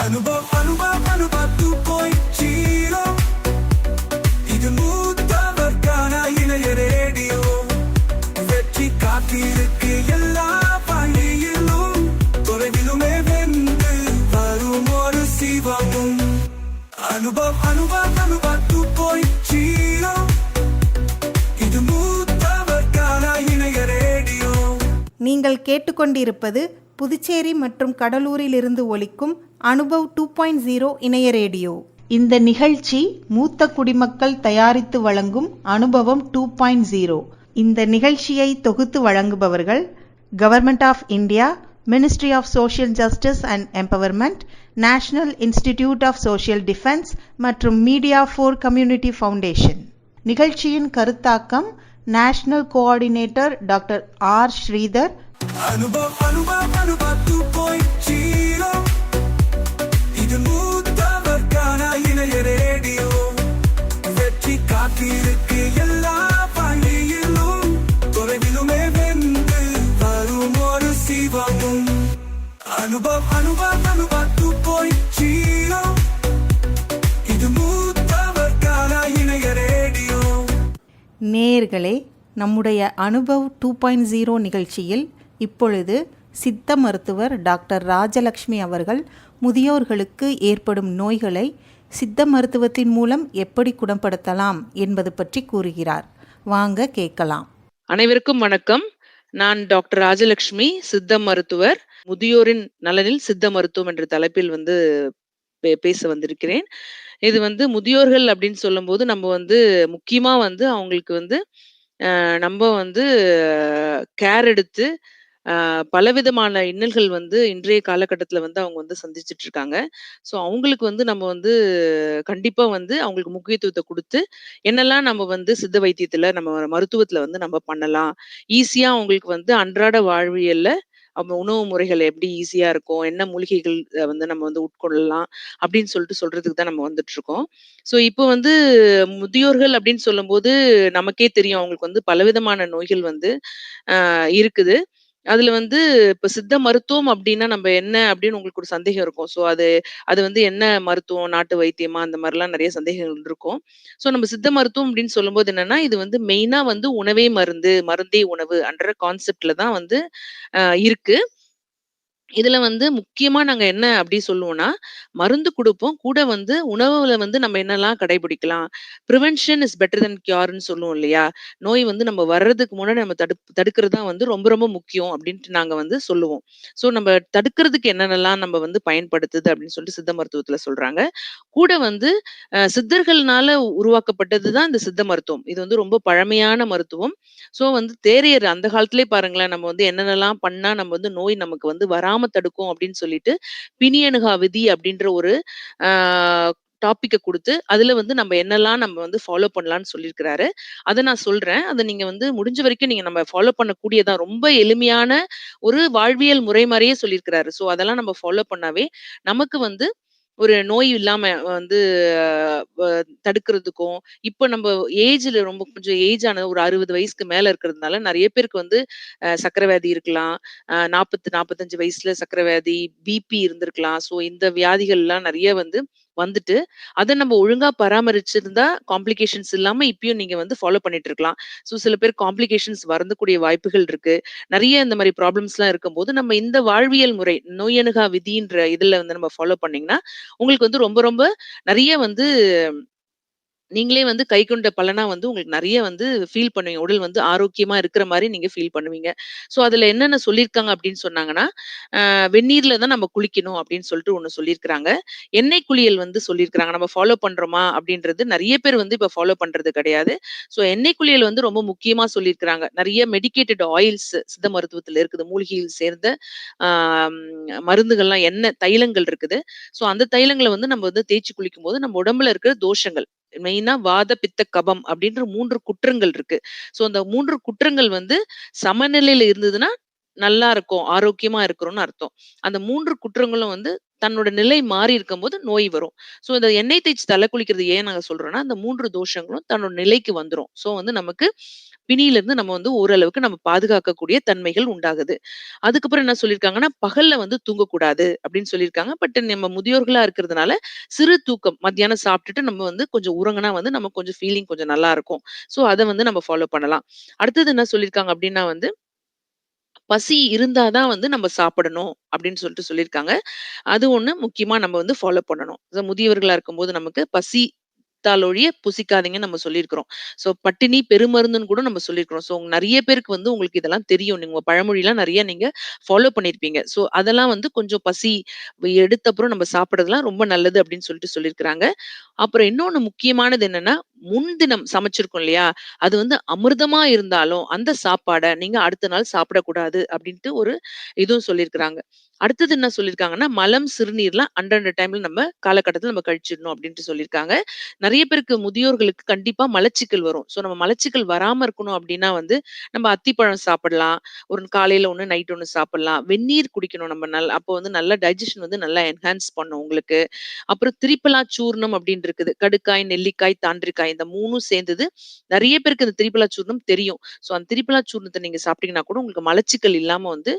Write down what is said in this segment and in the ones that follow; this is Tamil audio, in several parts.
अनुभव 2.0 இது மூத்தவர்கான இணைய ரேடியோ. வெற்றி காத்திருக்கு எல்லா பணியிலும், தொலைவிலுமே வென்று வரும் ஒரு சிவமும். அனுபவ 2.0 இது மூத்தவர்கான இணைய ரேடியோ. நீங்கள் கேட்டுக்கொண்டிருப்பது புதுச்சேரி மற்றும் கடலூரில் இருந்து ஒலிக்கும் அனுபவ் 2.0 இணைய ரேடியோ. இந்த நிகழ்ச்சி மூத்த குடிமக்கள் தயாரித்து வழங்கும் அனுபவம் 2.0. இந்த நிகழ்ச்சியை தொகுத்து வழங்குபவர்கள் government of India, ministry of social justice and empowerment, national institute of social defence மற்றும் மீடியா ஃபார் கம்யூனிட்டி ஃபவுண்டேஷன். நிகழ்ச்சியின் கருத்தாக்கம் national coordinator doctor R Sridhar. Anubhava 2.0 இது மூத்தவர்கான இணைய ரேடியோ. வெற்றி காத்திருக்கு எல்லா பணியிலும், தொலைவிலுமே வென்று வரும் ஒரு சிவமும். அனுபவ 2.0 இது மூத்தவர்கான இணைய ரேடியோ. நேயர்களே, நம்முடைய அனுபவ் 2.0 நிகழ்ச்சியில் இப்பொழுது சித்த மருத்துவர் டாக்டர் ராஜலக்ஷ்மி அவர்கள் முதியோர்களுக்கு ஏற்படும் நோய்களை சித்த மருத்துவத்தின் மூலம் எப்படி குணப்படுத்தலாம் என்பது பற்றி கூறுகிறார். வாங்க கேட்கலாம். அனைவருக்கும் வணக்கம். நான் டாக்டர் ராஜலக்ஷ்மி, சித்த மருத்துவர். முதியோரின் நலனில் சித்த மருத்துவம் என்ற தலைப்பில் பேச வந்திருக்கிறேன். இது முதியோர்கள் அப்படின்னு சொல்லும்போது நம்ம முக்கியமா அவங்களுக்கு நம்ம கேர் எடுத்து பலவிதமான இன்னல்கள் இன்றைய காலகட்டத்துல அவங்க சந்திச்சுட்டு இருக்காங்க. ஸோ அவங்களுக்கு நம்ம கண்டிப்பா அவங்களுக்கு முக்கியத்துவத்தை கொடுத்து என்னெல்லாம் நம்ம சித்த வைத்தியத்துல நம்ம மருத்துவத்துல நம்ம பண்ணலாம், ஈஸியா அவங்களுக்கு அன்றாட வாழ்வியல்ல அவங்க உணவு முறைகள் எப்படி ஈஸியா இருக்கும், என்ன மூலிகைகள் நம்ம உட்கொள்ளலாம் அப்படின்னு சொல்றதுக்கு தான் நம்ம வந்துட்டு இருக்கோம். ஸோ இப்போ முதியோர்கள் அப்படின்னு சொல்லும்போது நமக்கே தெரியும் அவங்களுக்கு பலவிதமான நோய்கள் இருக்குது. அதுல இப்ப சித்த மருத்துவம் அப்படின்னா நம்ம என்ன அப்படின்னு உங்களுக்கு ஒரு சந்தேகம் இருக்கும். ஸோ அது அது என்ன மருத்துவம், நாட்டு வைத்தியமா, அந்த மாதிரிலாம் நிறைய சந்தேகங்கள் இருக்கும். ஸோ நம்ம சித்த மருத்துவம் அப்படின்னு சொல்லும்போது என்னன்னா, இது மெயினா உணவே மருந்து, மருந்தே உணவு என்ற கான்செப்ட்ல தான் இருக்கு. இதுல முக்கியமா நாங்க என்ன அப்படி சொல்லுவோம்னா, மருந்து குடுப்போம். கூட உணவுல நம்ம என்னெல்லாம் கடைபிடிக்கலாம். பிரிவென்ஷன் இஸ் பெட்டர் தென் கியூர்ன்னு சொல்லுவோம் இல்லையா? நோய் நம்ம வர்றதுக்கு முன்னாடி நம்ம தடுக்கிறது தான் ரொம்ப ரொம்ப முக்கியம் அப்படின்ட்டு நாங்க சொல்லுவோம். ஸோ நம்ம தடுக்கிறதுக்கு என்னென்னலாம் நம்ம பயன்படுத்துது அப்படின்னு சொல்லிட்டு சித்த மருத்துவத்துல சொல்றாங்க. கூட சித்தர்கள்னால உருவாக்கப்பட்டது தான் இந்த சித்த மருத்துவம். இது ரொம்ப பழமையான மருத்துவம். ஸோ தேரையர் அந்த காலத்திலே பாருங்களேன், நம்ம என்னென்னலாம் பண்ணா நம்ம நோய் நமக்கு வராம தடுக்கும் அப்படின்னு சொல்லிட்டு பிணியணுகா விதி அப்படின்ற ஒரு டாபிக்க கொடுத்து அதுல நம்ம என்னெல்லாம் நம்ம ஃபாலோ பண்ணலாம்னு சொல்லியிருக்கிறாரு. அதை நான் சொல்றேன். அதை நீங்க முடிஞ்ச வரைக்கும் நீங்க நம்ம ஃபாலோ பண்ணக்கூடியதான். ரொம்ப எளிமையான ஒரு வாழ்வியல் முறை மாதிரியே சொல்லியிருக்கிறாரு. ஸோ அதெல்லாம் நம்ம ஃபாலோ பண்ணாவே நமக்கு ஒரு நோய் இல்லாம தடுக்கிறதுக்கும், இப்ப நம்ம ஏஜ்ல ரொம்ப கொஞ்சம் ஏஜ் ஆன ஒரு 60 வயசுக்கு மேல இருக்கிறதுனால நிறைய பேருக்கு சர்க்கரை வியாதி இருக்கலாம். 40, 45 வயசுல சர்க்கரை வியாதி, பிபி இருந்திருக்கலாம். ஸோ இந்த வியாதிகள் எல்லாம் நிறைய வந்துட்டு அதை நம்ம ஒழுங்கா பராமரிச்சிருந்தா காம்ப்ளிகேஷன்ஸ் இல்லாம இப்பயும் நீங்க ஃபாலோ பண்ணிட்டு இருக்கலாம். ஸோ சில பேர் காம்ப்ளிகேஷன்ஸ் வரக்கூடிய வாய்ப்புகள் இருக்கு. நிறைய இந்த மாதிரி ப்ராப்ளம்ஸ் எல்லாம் இருக்கும்போது நம்ம இந்த வாழ்வியல் முறை நோயணுகா விதின்ற இதுல நம்ம ஃபாலோ பண்ணீங்கன்னா உங்களுக்கு ரொம்ப ரொம்ப நிறைய நீங்களே கைக்கொண்ட பலனா உங்களுக்கு நிறைய ஃபீல் பண்ணுவீங்க. உடல் ஆரோக்கியமா இருக்கிற மாதிரி நீங்க ஃபீல் பண்ணுவீங்க. ஸோ அதுல என்னென்ன சொல்லியிருக்காங்க அப்படின்னு சொன்னாங்கன்னா, வெந்நீர்ல தான் நம்ம குளிக்கணும் அப்படின்னு சொல்லிட்டு ஒண்ணு சொல்லியிருக்கிறாங்க. எண்ணெய் குளியல் சொல்லியிருக்கிறாங்க. நம்ம ஃபாலோ பண்றோமா அப்படின்றது நிறைய பேர் இப்ப ஃபாலோ பண்றது கிடையாது. ஸோ எண்ணெய் குளியல் ரொம்ப முக்கியமா சொல்லியிருக்கிறாங்க. நிறைய மெடிக்கேட்டட் ஆயில்ஸ் சித்த மருத்துவத்துல இருக்குது. மூலிகையில் சேர்ந்த மருந்துகள்லாம், எண்ணெய் தைலங்கள் இருக்குது. ஸோ அந்த தைலங்களை நம்ம தேய்ச்சி குளிக்கும் போது நம்ம உடம்புல இருக்கிற தோஷங்கள், மெயினா வாத பித்த கபம் அப்படின்ற 3 குற்றங்கள் இருக்கு. சோ அந்த 3 குற்றங்கள் சமநிலையில இருந்ததுன்னா நல்லா இருக்கும், ஆரோக்கியமா இருக்கிறோம்னு அர்த்தம். அந்த 3 குற்றங்களும் தன்னோட நிலை மாறி இருக்கும்போது நோய் வரும். சோ இந்த எண்ணெய் தேய்ச்சி தலை குளிக்கிறது ஏன் நாங்க சொல்றோம்னா, அந்த 3 தோஷங்களும் தன்னோட நிலைக்கு வந்துரும். சோ நமக்கு பிணியிலிருந்து நம்ம வந்து ஓரளவுக்கு நம்ம பாதுகாக்கக்கூடிய தன்மைகள் உண்டாகுது. அதுக்கப்புறம் என்ன சொல்லியிருக்காங்கன்னா, பகல்ல வந்து தூங்கக்கூடாது அப்படின்னு சொல்லியிருக்காங்க. பட் நம்ம முதியோர்களா இருக்கிறதுனால, சிறு தூக்கம் மத்தியானம் சாப்பிட்டுட்டு நம்ம வந்து கொஞ்சம் உறங்குனா வந்து நமக்கு கொஞ்சம் ஃபீலிங் கொஞ்சம் நல்லா இருக்கும். ஸோ அத வந்து நம்ம ஃபாலோ பண்ணலாம். அடுத்தது என்ன சொல்லியிருக்காங்க அப்படின்னா வந்து, பசி இருந்தா தான் வந்து நம்ம சாப்பிடணும் அப்படின்னு சொல்லியிருக்காங்க. அது ஒண்ணு முக்கியமா நம்ம வந்து ஃபாலோ பண்ணணும். முதியவர்களா இருக்கும்போது நமக்கு பசித்தால் ஒழிய புசிக்காதீங்கன்னு நம்ம சொல்லியிருக்கிறோம். ஸோ பட்டினி பெருமருந்துன்னு கூட நம்ம சொல்லியிருக்கிறோம். ஸோ நெறைய பேருக்கு வந்து உங்களுக்கு இதெல்லாம் தெரியும். நீங்க பழமொழிலாம் நெறைய நீங்க ஃபாலோ பண்ணியிருப்பீங்க. ஸோ அதெல்லாம் வந்து கொஞ்சம் பசி எடுத்த அப்புறம் நம்ம சாப்பிடுறதுலாம் ரொம்ப நல்லது அப்படின்னு சொல்லியிருக்கிறாங்க. அப்புறம் இன்னொன்னு முக்கியமானது என்னன்னா, முன்தினம் சமைச்சிருக்கோம் இல்லையா? அது வந்து அமிர்தமா இருந்தாலும், அந்த சாப்பாட நீங்க அடுத்த நாள் சாப்பிடக்கூடாது அப்டின்ட்டு ஒரு இதுவும் சொல்லியிருக்கிறாங்க. அடுத்தது என்ன சொல்லியிருக்காங்கன்னா, மலம், சிறுநீர்லாம் அந்தந்த டைம்ல நம்ம காலகட்டத்தில நம்ம கழிச்சிடணும் அப்டின்ட்டு சொல்லியிருக்காங்க. நெறைய பேருக்கு முதியோர்களுக்கு கண்டிப்பா மலச்சிக்கல் வரும். ஸோ நம்ம மலச்சிக்கல் வராம இருக்கணும் அப்டின்னா வந்து, நம்ம அத்திப்பழம் சாப்பிடலாம். ஒரு காலையில ஒண்ணு, நைட் ஒண்ணு சாப்பிடலாம். வெந்நீர் குடிக்கணும் நம்ம அப்போ வந்து நல்லா டைஜெஷன் வந்து நல்லா என்ஹான்ஸ் பண்ணும் உங்களுக்கு. அப்புறம் திரிபலா சூர்ணம் அப்படின்னு இருக்குது. கடுக்காய், நெல்லிக்காய், தாண்டிக்காய் இந்த 3ம் சேர்ந்தது. நெறைய பேருக்கு இந்த திரிபலா சூர்ணம் தெரியும். ஸோ அந்த திரிபலா சூர்ணத்த நீங்க சாப்பிட்டீங்கன்னா கூட உங்களுக்கு மலச்சிக்கல் இல்லாம வந்து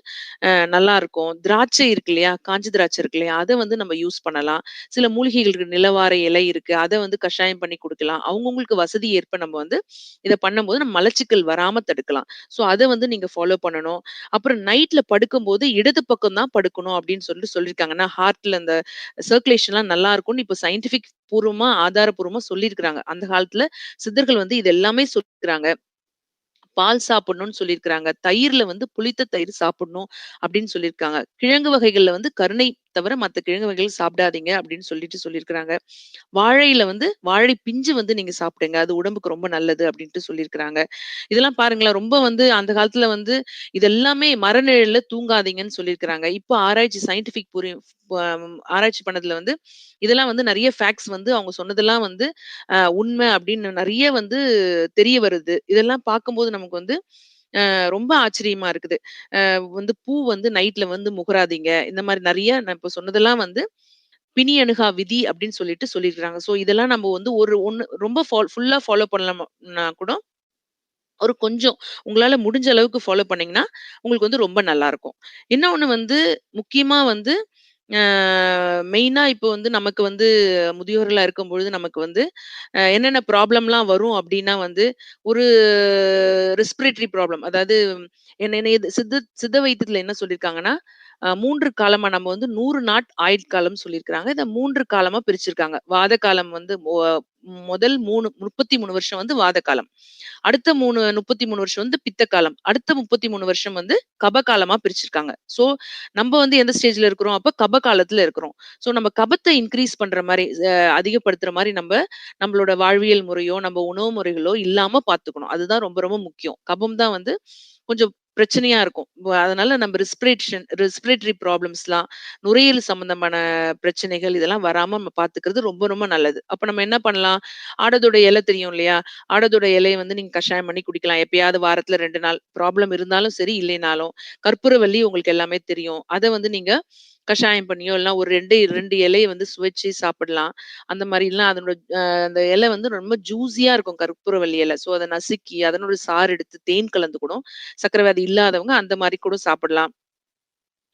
நல்லா இருக்கும். திராட்சை இருக்கு இல்லையா? காஞ்ச திராட்சை இருக்கு இல்லையா? அத வந்து நம்ம யூஸ் பண்ணலாம். சில மூலிகைகள் இருக்கு. நிலவார இலை இருக்கு. அத வந்து கஷாயம் பண்ணி குடுக்கலாம். அவங்கவங்களுக்கு வசதி ஏற்ப நம்ம வந்து இத பண்ணும்போது நம்ம மலச்சிக்கல் வராம தடுக்கலாம். ஸோ அத வந்து நீங்க ஃபாலோ பண்ணணும். அப்புறம் நைட்ல படுக்கும்போது இடது பக்கம் தான் படுக்கணும் அப்படின்னு சொல்லியிருக்காங்க. ஏன்னா ஹார்ட்ல அந்த சர்க்குலேஷன்லாம் நல்லா இருக்கும்னு இப்ப சயின்டிஃபிக் பூர்வமா, ஆதாரப்பூர்வமா சொல்லியிருக்கிறாங்க. அந்த காலத்துல சித்தர்கள் வந்து இது எல்லாமே சொல்லியிருக்கிறாங்க. பால் சாப்பிடணும்னு சொல்லியிருக்கிறாங்க. தயிர்ல வந்து புளித்த தயிர் சாப்பிடணும் அப்படின்னு சொல்லியிருக்காங்க. கிழங்கு வகைகள்ல வந்து கருணை தவிர மத்த கிழங்கு வகைகள் சாப்பிடாதீங்க அப்படின்னு சொல்லியிருக்கிறாங்க. வாழையில வந்து வாழை பிஞ்சு வந்து நீங்க சாப்பிடுங்க. அது உடம்புக்கு ரொம்ப நல்லது அப்படின்ட்டு சொல்லியிருக்கிறாங்க. இதெல்லாம் பாருங்களேன், ரொம்ப வந்து அந்த காலத்துல வந்து இது எல்லாமே மரநிழல்ல தூங்காதீங்கன்னு சொல்லியிருக்கிறாங்க. இப்ப ஆராய்ச்சி சயின்டிஃபிக் ஆராய்ச்சி பண்ணதுல வந்து இதெல்லாம் வந்து நெறைய ஃபேக்ட்ஸ் வந்து அவங்க சொன்னதெல்லாம் வந்து உண்மை அப்படின்னு நெறைய வந்து தெரிய வருது. இதெல்லாம் பார்க்கும்போது நமக்கு வந்து ரொம்ப ஆச்சரியமா இருக்குது. வந்து பூ வந்து நைட்ல வந்து முகராதீங்க. இந்த மாரி நெறைய நான் இப்ப சொன்னதெல்லாம் வந்து பிணி அணுகா விதி அப்படின்னு சொல்லியிருக்காங்க. ஸோ இதெல்லாம் நம்ம வந்து ஒண்ணு ரொம்ப ஃபுல்லா ஃபாலோ பண்ணலாம்னா கூட, ஒரு கொஞ்சம் உங்களால முடிஞ்ச அளவுக்கு ஃபாலோ பண்ணீங்கன்னா, உங்களுக்கு வந்து ரொம்ப நல்லாருக்கும். இன்னொன்னு வந்து முக்கியமா வந்து அ மெயினா இப்போ வந்து நமக்கு வந்து முதியோர்களா இருக்கும்பொழுது நமக்கு வந்து என்னென்ன ப்ராப்ளம்லாம் வரும் அப்டின்னா வந்து, ஒரு ரெஸ்பிரேட்டரி ப்ராப்ளம். அதாவது என்ன என்ன இது சித்த வைத்தியத்துல என்ன சொல்லியிருக்காங்கன்னா, 3 காலமா நம்ம வந்து 100 ஆயுட்காலம் சொல்லியிருக்கிறாங்க. இத 3 காலமா பிரிச்சிருக்காங்க. வாத காலம் வந்து முதல் 33 வருஷம் வந்து வாத காலம். அடுத்த 33 வருஷம் வந்து பித்த காலம். அடுத்த 33 வருஷம் வந்து கப காலமா பிரிச்சிருக்காங்க. ஸோ நம்ம வந்து எந்த ஸ்டேஜ்ல இருக்கிறோம்? அப்ப கப காலத்துல இருக்கிறோம். ஸோ நம்ம கபத்த இன்கிரீஸ் பண்ற மாரி, அதிகப்படுத்துற மாரி நம்மளோட வாழ்வியல் முறையோ, நம்ம உணவு முறைகளோ இல்லாம பார்த்துக்கணும். அதுதான் ரொம்ப ரொம்ப முக்கியம். கபம் தான் வந்து கொஞ்சம் பிரச்சனையா இருக்கும். அதனால நம்ம ரெஸ்பிரேட்டரி ப்ராப்ளம்ஸ்லாம், நுரையீரல் சம்பந்தமான பிரச்சனைகள் இதெல்லாம் வராம நம்ம பார்த்துக்கிறது ரொம்ப ரொம்ப நல்லது. அப்ப நம்ம என்ன பண்ணலாம்? ஆடதோட இலை தெரியும் இல்லையா? ஆடதோட இலைய வந்து நீங்க கஷாயம் பண்ணி குடிக்கலாம். எப்பயாவது வாரத்துல 2 நாள். ப்ராப்ளம் இருந்தாலும் சரி, இல்லைனாலும். கற்பூரவள்ளி உங்களுக்கு எல்லாமே தெரியும். அத வந்து நீங்க கஷாயம் பண்ணியோ, இல்லனா ஒரு 2 இலைய வந்து சுவைச்சு சாப்பிடலாம். அந்த மாரிலாம் அதனோட அந்த இலை வந்து ரொம்ப ஜூஸியா இருக்கும் கற்பூரவள்ளி இலை. ஸோ அத நசுக்கி, அதனோட சாறு எடுத்து தேன் கலந்து கூட சர்க்கரை வியாதி இல்லாதவங்க அந்த மாரி கூட சாப்பிடலாம்.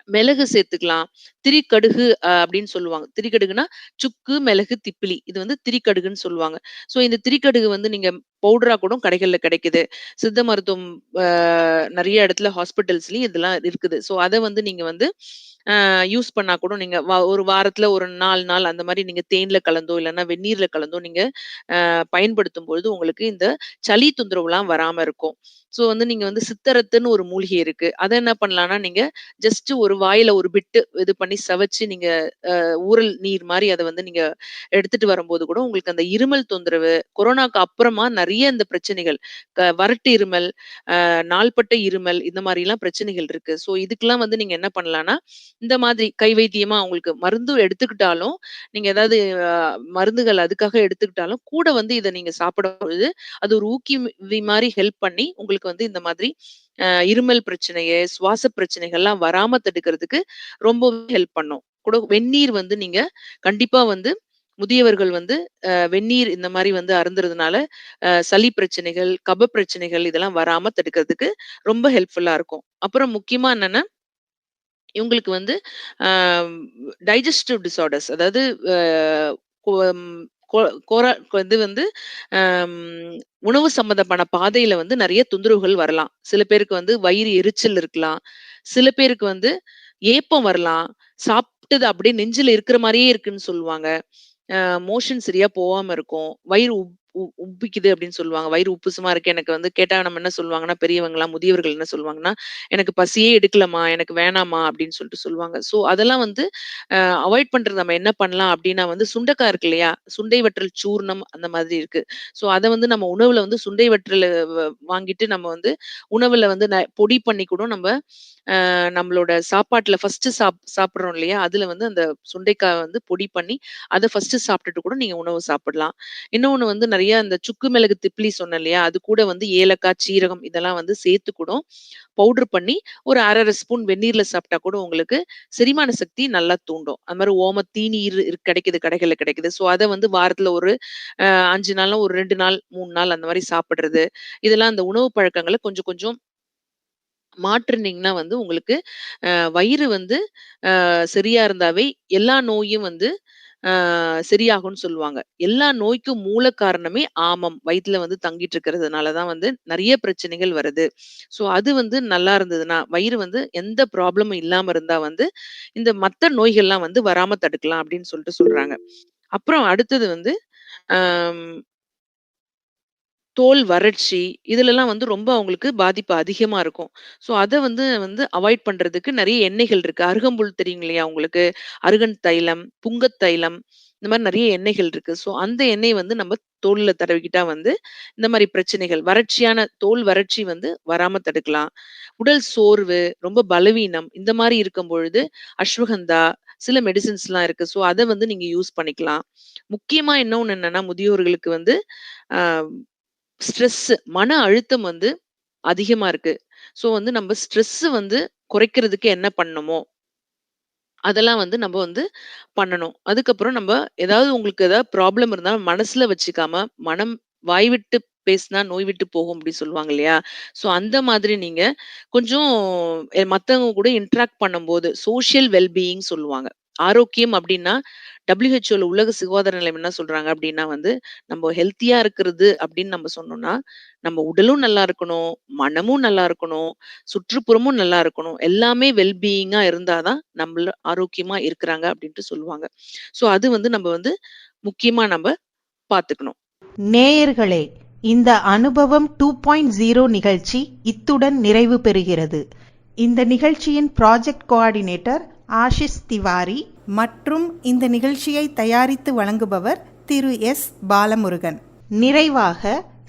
மிளகு சேர்த்துக்கலாம். திரிகடுகு அப்படின்னு சொல்லுவாங்க. திரிகடுகுன்னா, சுக்கு, மிளகு, திப்பிலி. இது வந்து திரிகடுகுன்னு சொல்லுவாங்க. ஸோ இந்த திரிகடுகு வந்து நீங்க பவுடரா கூட கடைகள்ல கிடைக்குது. சித்த மருத்துவம் அ நெறைய இடத்துல ஹாஸ்பிட்டல்ஸ்லயும் இதெல்லாம் இருக்குது. ஸோ அத வந்து நீங்க வந்து யூஸ் பண்ணா கூட நீங்க ஒரு வாரத்துல ஒரு 4 நாள் அந்த மாரி நீங்க தேன்ல கலந்தோ, இல்லன்னா வெந்நீர்ல கலந்தோ நீங்க பயன்படுத்தும் பொழுது உங்களுக்கு இந்த சளி தொந்தரவுலாம் வராம இருக்கும். ஸோ வந்து நீங்க வந்து சித்தரத்துன்னு ஒரு மூலிகை இருக்கு. அத என்ன பண்ணலாம்னா, நீங்க ஜஸ்ட் ஒரு வாயில ஒரு பிட்டு இது பண்ணி சவச்சு நீங்க ஊறல் நீர் மாரி அத வந்து நீங்க எடுத்துட்டு வரும்போது கூட உங்களுக்கு அந்த இருமல் தொந்தரவு, கொரோனாக்கு அப்புறமா நெறைய இந்த பிரச்சனைகள், வறட்டு இருமல், நாள்பட்ட இருமல் இந்த மாரிலாம் பிரச்சனைகள் இருக்கு. ஸோ இதுக்கெல்லாம் வந்து நீங்க என்ன பண்ணலாம்னா, இந்த மாதிரி கை வைத்தியமா உங்களுக்கு மருந்து எடுத்துக்கிட்டாலும், நீங்க ஏதாவது அ மருந்துகள் அதுக்காக எடுத்துக்கிட்டாலும், கூட வந்து இத நீங்க சாப்பிடும்பொழுது, அது ஒரு ஊக்கிவி மாரி ஹெல்ப் பண்ணி, உங்களுக்கு வந்து இந்த மாதிரி இருமல் பிரச்சனைய, சுவாச பிரச்சனைகள்லாம் வராம தடுக்கிறதுக்கு ரொம்பவே ஹெல்ப் பண்ணும். கூட வெந்நீர் வந்து நீங்க கண்டிப்பா வந்து முதியவர்கள் வந்து வெந்நீர் இந்த மாதிரி வந்து அருந்துறதுனால சளி பிரச்சனைகள், கப பிரச்சனைகள் இதெல்லாம் வராம தடுக்கிறதுக்கு ரொம்ப ஹெல்ப்ஃபுல்லா இருக்கும். அப்புறம் முக்கியமா என்னன்னா, இவங்களுக்கு வந்து டைஜஸ்டிவ் டிஸார்டர்ஸ், அதாவது கொ ம் கொ கோரா இது வந்து அம் உணவு சம்மந்தமான பாதையில வந்து நெறைய தொந்தரவுகள் வரலாம். சில பேருக்கு வந்து வயிறு எரிச்சல் இருக்கலாம். சில பேருக்கு வந்து ஏப்பம் வரலாம். சாப்பிட்டது அப்படியே நெஞ்சில இருக்கிற மாரியே இருக்குன்னு சொல்லுவாங்க. மோஷன் சரியா போவாம இருக்கும். வயிறு உப்பிக்குது அப்படின்னு சொல்லுவாங்க. வயிறு உப்புசமா இருக்கு. எனக்கு வந்து கேட்டா நம்ம என்ன சொல்லுவாங்கன்னா, பெரியவங்கலாம், முதியவர்கள் என்ன சொல்லுவாங்கன்னா, "எனக்கு பசியே எடுக்கலம்மா, எனக்கு வேணாம்மா" அப்படின்னு சொல்லிட்டு சொல்லுவாங்க. ஸோ அதெல்லாம் வந்து அவாய்ட் பண்றது நம்ம என்ன பண்ணலாம் அப்படின்னா வந்து, சுண்டைக்காய் இருக்கு இல்லையா? சுண்டை வற்றல் சூர்ணம் அந்த மாதிரி இருக்கு. ஸோ அத வந்து நம்ம உணவுல வந்து சுண்டை வற்றல் வாங்கிட்டு நம்ம வந்து உணவுல வந்து பொடி பண்ணி கூட நம்ம நம்மளோட சாப்பாட்டுல ஃபர்ஸ்ட்டு சாப்பிடுறோம் இல்லையா? அதுல வந்து அந்த சுண்டைக்காய் வந்து பொடி பண்ணி, அத ஃபர்ஸ்ட்டு சாப்பிட்டுட்டு கூட நீங்க உணவு சாப்பிடலாம். இன்னொன்னு வந்து நெறைய இந்த சுக்கு மிளகு திப்ளி சொன்னேன் இல்லையா? அது கூட வந்து ஏலக்காய், சீரகம் இதெல்லாம் வந்து சேர்த்து கூட பவுடர் பண்ணி ஒரு 1/2 ஸ்பூன் வெந்நீர்ல சாப்பிட்டா கூட உங்களுக்கு செரிமான சக்தி நல்லா தூண்டும். அது மாரி ஓம தீநீர் கிடைக்குது, கடைகள்ல கிடைக்குது. ஸோ அத வந்து வாரத்துல ஒரு 5 நாள்ல ஒரு 2 நாள், 3 நாள் அந்த மாரி சாப்பிடுறது. இதெல்லாம் அந்த உணவு பழக்கங்கள கொஞ்சம் கொஞ்சம் மாற்றுனீங்கன்னா வந்து உங்களுக்கு வயிறு வந்து சரியா இருந்தாவே எல்லா நோயும் வந்து சரியாகும்ன்னு சொல்லுவாங்க. எல்லா நோய்க்கும் மூல காரணமே ஆமம். வயித்துல வந்து தங்கிட்டு இருக்கிறதுனால தான் வந்து நெறைய பிரச்சனைகள் வருது. ஸோ அது வந்து நல்லா இருந்ததுன்னா, வயிறு வந்து எந்த ப்ராப்ளமும் இல்லாம இருந்தா வந்து, இந்த மத்த நோய்கள்லாம் வந்து வராம தடுக்கலாம் அப்படின்னு சொல்லிட்டு சொல்றாங்க. அப்புறம் அடுத்தது வந்து, அம் தோல் வறட்சி, இதுலலாம் வந்து ரொம்ப அவங்களுக்கு பாதிப்பு அதிகமா இருக்கும். ஸோ அத வந்து வந்து அவாய்ட் பண்றதுக்கு நெறைய எண்ணெய்கள் இருக்கு. அருகம்புல் தெரியும் இல்லையா உங்களுக்கு? அருகன் தைலம், புங்கத் தைலம் இந்த மாரி நெறைய எண்ணெய்கள் இருக்கு. ஸோ அந்த எண்ணெய் வந்து நம்ம தோல்ல தடவிக்கிட்டா வந்து இந்த மாரி பிரச்சனைகள், வறட்சியான தோல் வறட்சி வந்து வராம தடுக்கலாம். உடல் சோர்வு, ரொம்ப பலவீனம் இந்த மாரி இருக்கும் பொழுது அஸ்வகந்தா, சில மெடிசின்ஸ்லாம் இருக்கு. ஸோ அத வந்து நீங்க யூஸ் பண்ணிக்கலாம். முக்கியமா இன்னொன்னு என்னன்னா, முதியோர்களுக்கு வந்து அ ஸ்ட்ரெஸ் மன அழுத்தம் வந்து அதிகமா இருக்கு. ஸோ வந்து நம்ம ஸ்ட்ரெஸ் வந்து குறைக்கிறதுக்கு என்ன பண்ணணுமோ, அதெல்லாம் வந்து நம்ம வந்து பண்ணணும். அதுக்கப்புறம் ஏதாவது உங்களுக்கு ஏதாவது ப்ராப்ளம் இருந்தா மனசுல வச்சுக்காம, மனம் வாய் விட்டு பேசினா நோய் விட்டு போகும் அப்படி சொல்லுவாங்க இல்லையா? ஸோ அந்த மாதிரி நீங்க கொஞ்சம் மத்தவங்க கூட இன்டராக்ட் பண்ணும்போது சோசியல் வெல் பீயிங் சொல்லுவாங்க. ஆரோக்கியம் அப்படின்னா WHOல உலக சுகாதார நிலையம் என்ன சொல்றாங்க அப்படின்னா வந்து, நம்ம ஹெல்த்தியா இருக்கிறது அப்படின்னு நம்ம சொன்னோம்னா, நம்ம உடலும் நல்லா இருக்கணும், மனமும் நல்லா இருக்கணும், சுற்றுப்புறமும் நல்லா இருக்கணும். எல்லாமே வெல் பீயிங்கா இருந்தா தான் நம்மள ஆரோக்கியமா இருக்கிறாங்க அப்படின்ட்டு சொல்லுவாங்க. ஸோ அது வந்து நம்ம வந்து முக்கியமா பார்த்துக்கணும். நேயர்களே, இந்த அனுபவம் 2.0 நிகழ்ச்சி இத்துடன் நிறைவு பெறுகிறது. இந்த நிகழ்ச்சியின் ப்ராஜெக்ட் கோஆர்டினேட்டர் ஆஷிஷ் திவாரி மற்றும் இந்த நிகழ்ச்சியை தயாரித்து வழங்குபவர் திரு எஸ். பாலமுருகன். நிறைவாக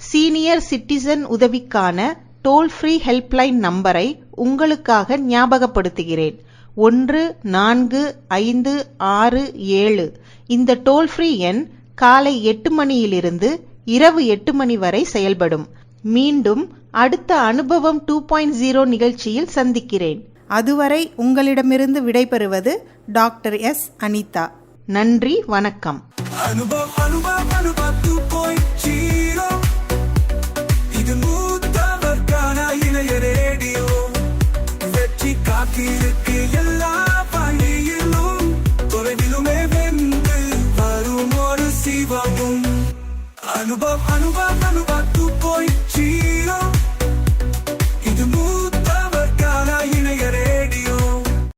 சீனியர் சிட்டிசன் உதவிக்கான டோல் ஃப்ரீ ஹெல்ப்லைன் நம்பரை உங்களுக்காக ஞாபகப்படுத்துகிறேன். 145667. இந்த டோல் ஃப்ரீ எண் காலை 8 மணியிலிருந்து இரவு 8 மணி வரை செயல்படும். மீண்டும் அடுத்த அனுபவம் 2.0 நிகழ்ச்சியில் சந்திக்கிறேன். அதுவரை உங்களிடமிருந்து விடைபெறுவது டாக்டர் எஸ். அனிதா. நன்றி, வணக்கம். அனுபவ் 2.0